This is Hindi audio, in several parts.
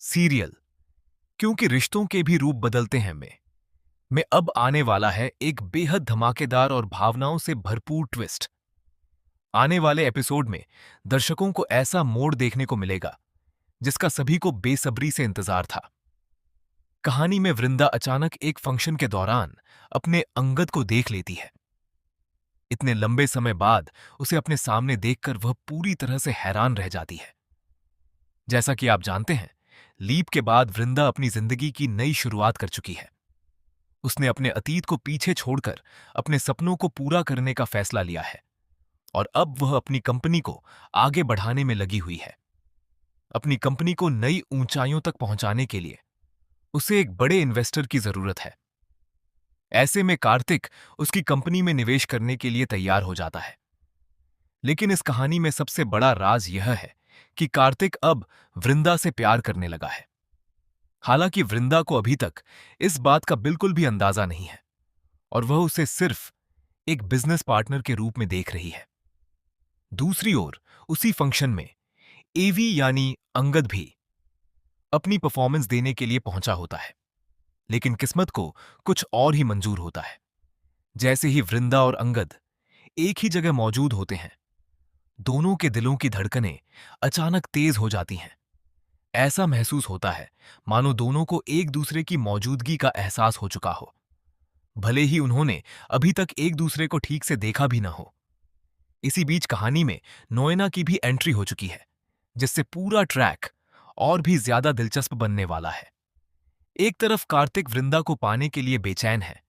सीरियल क्योंकि रिश्तों के भी रूप बदलते हैं में अब आने वाला है एक बेहद धमाकेदार और भावनाओं से भरपूर ट्विस्ट। आने वाले एपिसोड में दर्शकों को ऐसा मोड़ देखने को मिलेगा जिसका सभी को बेसब्री से इंतजार था। कहानी में वृंदा अचानक एक फंक्शन के दौरान अपने अंगद को देख लेती है। इतने लंबे समय बाद उसे अपने सामने देखकर वह पूरी तरह से हैरान रह जाती है। जैसा कि आप जानते हैं, लीप के बाद वृंदा अपनी जिंदगी की नई शुरुआत कर चुकी है। उसने अपने अतीत को पीछे छोड़कर अपने सपनों को पूरा करने का फैसला लिया है और अब वह अपनी कंपनी को आगे बढ़ाने में लगी हुई है। अपनी कंपनी को नई ऊंचाइयों तक पहुंचाने के लिए उसे एक बड़े इन्वेस्टर की जरूरत है। ऐसे में कार्तिक उसकी कंपनी में निवेश करने के लिए तैयार हो जाता है। लेकिन इस कहानी में सबसे बड़ा राज यह है कि कार्तिक अब वृंदा से प्यार करने लगा है। हालांकि वृंदा को अभी तक इस बात का बिल्कुल भी अंदाजा नहीं है और वह उसे सिर्फ एक बिजनेस पार्टनर के रूप में देख रही है। दूसरी ओर उसी फंक्शन में एवी यानी अंगद भी अपनी परफॉर्मेंस देने के लिए पहुंचा होता है। लेकिन किस्मत को कुछ और ही मंजूर होता है। जैसे ही वृंदा और अंगद एक ही जगह मौजूद होते हैं, दोनों के दिलों की धड़कनें अचानक तेज हो जाती हैं। ऐसा महसूस होता है मानो दोनों को एक दूसरे की मौजूदगी का एहसास हो चुका हो, भले ही उन्होंने अभी तक एक दूसरे को ठीक से देखा भी ना हो। इसी बीच कहानी में नोएना की भी एंट्री हो चुकी है, जिससे पूरा ट्रैक और भी ज्यादा दिलचस्प बनने वाला है। एक तरफ कार्तिक वृंदा को पाने के लिए बेचैन है,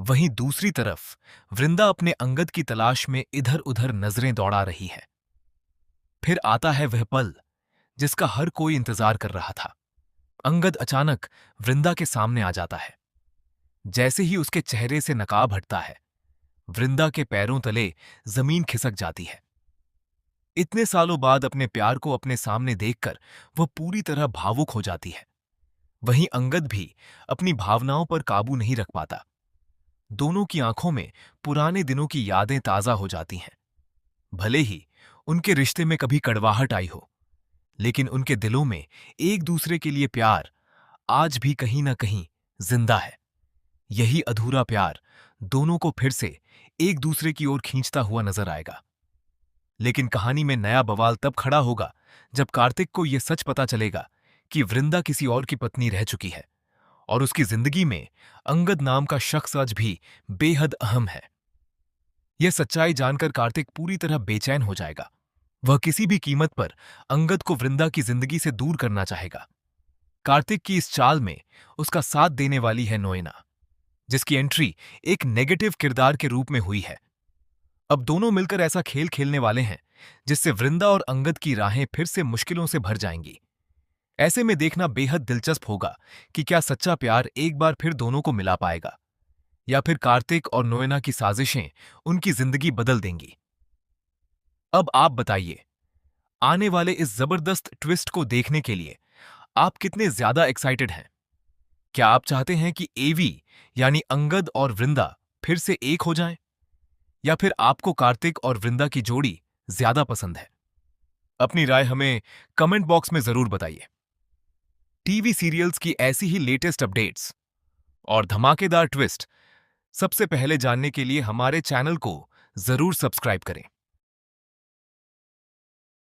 वहीं दूसरी तरफ वृंदा अपने अंगद की तलाश में इधर उधर नजरें दौड़ा रही है। फिर आता है वह पल जिसका हर कोई इंतजार कर रहा था। अंगद अचानक वृंदा के सामने आ जाता है। जैसे ही उसके चेहरे से नकाब हटता है, वृंदा के पैरों तले जमीन खिसक जाती है। इतने सालों बाद अपने प्यार को अपने सामने देखकर वह पूरी तरह भावुक हो जाती है। वहीं अंगद भी अपनी भावनाओं पर काबू नहीं रख पाता। दोनों की आंखों में पुराने दिनों की यादें ताजा हो जाती हैं। भले ही उनके रिश्ते में कभी कड़वाहट आई हो, लेकिन उनके दिलों में एक दूसरे के लिए प्यार आज भी कहीं ना कहीं जिंदा है। यही अधूरा प्यार दोनों को फिर से एक दूसरे की ओर खींचता हुआ नजर आएगा। लेकिन कहानी में नया बवाल तब खड़ा होगा जब कार्तिक को यह सच पता चलेगा कि वृंदा किसी और की पत्नी रह चुकी है और उसकी जिंदगी में अंगद नाम का शख्स आज भी बेहद अहम है। यह सच्चाई जानकर कार्तिक पूरी तरह बेचैन हो जाएगा। वह किसी भी कीमत पर अंगद को वृंदा की जिंदगी से दूर करना चाहेगा। कार्तिक की इस चाल में उसका साथ देने वाली है नोएना, जिसकी एंट्री एक नेगेटिव किरदार के रूप में हुई है। अब दोनों मिलकर ऐसा खेल खेलने वाले हैं जिससे वृंदा और अंगद की राहें फिर से मुश्किलों से भर जाएंगी। ऐसे में देखना बेहद दिलचस्प होगा कि क्या सच्चा प्यार एक बार फिर दोनों को मिला पाएगा या फिर कार्तिक और नोएना की साजिशें उनकी जिंदगी बदल देंगी। अब आप बताइए, आने वाले इस जबरदस्त ट्विस्ट को देखने के लिए आप कितने ज्यादा एक्साइटेड हैं? क्या आप चाहते हैं कि एवी यानी अंगद और वृंदा फिर से एक हो जाएं? या फिर आपको कार्तिक और वृंदा की जोड़ी ज्यादा पसंद है? अपनी राय हमें कमेंट बॉक्स में जरूर बताइए। टीवी सीरियल्स की ऐसी ही लेटेस्ट अपडेट्स और धमाकेदार ट्विस्ट सबसे पहले जानने के लिए हमारे चैनल को जरूर सब्सक्राइब करें।